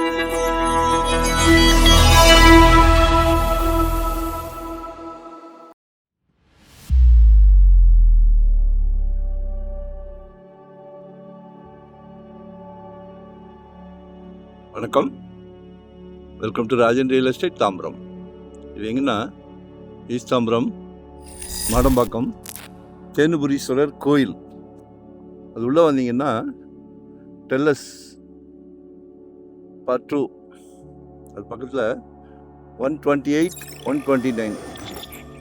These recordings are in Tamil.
வணக்கம், welcome to Rajan real estate Tambaram. இது எங்கன்னா ஈஸ்ட் தாம்பரம் மாடம்பாக்கம் தேனுபுரீஸ்வரர் கோயில். அது உள்ளே வந்தீங்கன்னா டெல்லஸ் பார்ட் 2, அது பக்கத்தில் 128 129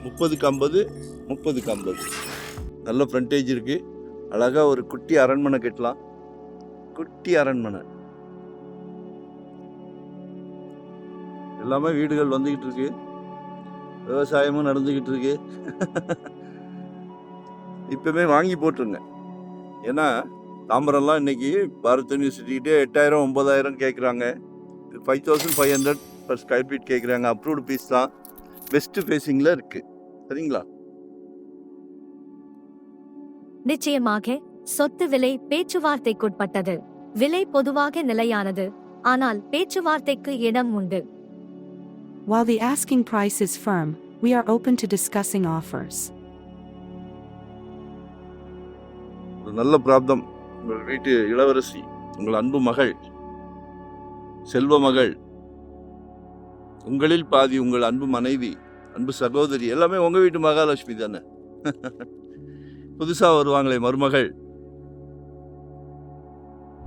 30 50 நல்ல ஃப்ரண்டேஜ் இருக்குது. அழகாக ஒரு குட்டி அரண்மனை கட்டலாம். குட்டி அரண்மனை எல்லாமே வீடுகள் வந்துக்கிட்டு இருக்கு, விவசாயமும் நடந்துக்கிட்டு இருக்கு. இப்போமே வாங்கி போட்டுருங்க. ஏன்னா தாம்பரம்லாம் இன்னைக்கு பாரத் யூனிவர்சிட்டிகிட்டே 8000 9000 கேட்குறாங்க. 5500 per ஸ்கொயர் ஃபீட் கேட்குறாங்க. அப்ரூவ்டு பீஸ் தான், வெஸ்ட் ஃபேஸிங்கில் இருக்குது. சரிங்களா? நிச்சயமாக சொத்து விலை பேச்சுவார்த்தைக்குட்பட்டது. விலை பொதுவாக நிலையானது, ஆனால் பேச்சுவார்த்தைக்கு இடம் உண்டு. While the asking price is firm, we are open to discussing offers. ஒரு நல்ல பிராப்தம். உங்கள் வீட்டு இளவரசி, உங்கள் அன்பு மகள், செல்வ மகள், உங்களில் பாதி உங்கள் அன்பு மனைவி, அன்பு சகோதரி, எல்லாமே உங்கள் வீட்டு மகாலட்சுமி தானே. புதுசாக வருவாங்களே மருமகள்.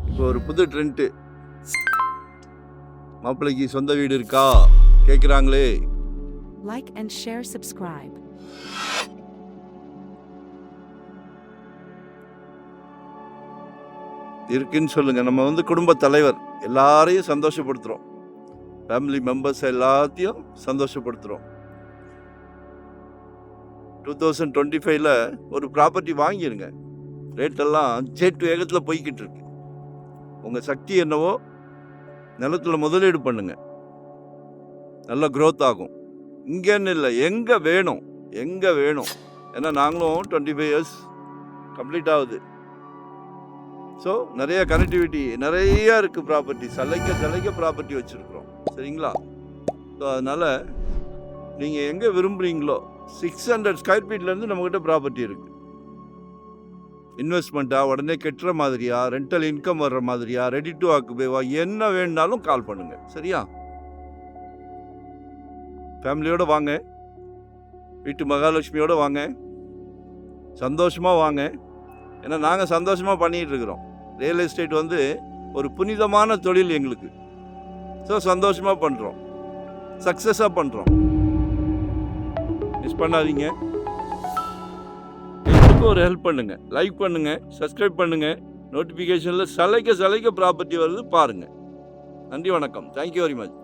இப்போ ஒரு புது ட்ரெண்ட்டு, மாப்பிள்ளைக்கு சொந்த வீடு இருக்கா கேட்குறாங்களே. Like and share, subscribe. இருக்குன்னு சொல்லுங்க. நம்ம குடும்ப தலைவர், எல்லாரையும் சந்தோஷப்படுத்துகிறோம். ஃபேமிலி மெம்பர்ஸ் எல்லாத்தையும் சந்தோஷப்படுத்துகிறோம். 2025 ஒரு ப்ராப்பர்ட்டி வாங்கிடுங்க. ரேட்டெல்லாம் ஜெட் வேகத்தில் போய்கிட்டு இருக்கு. உங்கள் சக்தி என்னவோ நிலத்தில் முதலீடு பண்ணுங்க, நல்ல க்ரோத் ஆகும். இங்கேன்னு இல்லை, எங்கே வேணும். ஏன்னா நாங்களும் 25 years கம்ப்ளீட் ஆகுது. ஸோ நிறைய கனெக்டிவிட்டி நிறையா இருக்குது. ப்ராப்பர்ட்டி சலைக்க ப்ராப்பர்ட்டி வச்சுருக்குறோம். சரிங்களா? ஸோ அதனால் நீங்கள் எங்கே விரும்புகிறீங்களோ 600 ஸ்கொயர் ஃபீட்லேருந்து நம்மக்கிட்ட ப்ராப்பர்ட்டி இருக்குது. இன்வெஸ்ட்மெண்ட்டாக, உடனே கெட்டுற மாதிரியா, ரெண்டல் இன்கம் வர்ற மாதிரியா, ரெடி டு ஆக்குபேவா, என்ன வேணுனாலும் கால் பண்ணுங்கள். சரியா? ஃபேமிலியோடு வாங்க, வீட்டு மகாலட்சுமியோடு வாங்க, சந்தோஷமாக வாங்க. ஏன்னா நாங்கள் சந்தோஷமாக பண்ணிகிட்டு இருக்கிறோம். ரியல் எஸ்டேட் ஒரு புனிதமான தொழில் எங்களுக்கு. ஸோ சந்தோஷமாக பண்ணுறோம், சக்ஸஸாக பண்ணுறோம். மிஸ் பண்ணாதீங்க. எங்களுக்கும் ஒரு ஹெல்ப் பண்ணுங்கள், லைக் பண்ணுங்கள், சப்ஸ்கிரைப் பண்ணுங்கள். நோட்டிஃபிகேஷனில் சலைக்க ப்ராப்பர்ட்டி வருது பாருங்கள். நன்றி, வணக்கம். Thank you very much.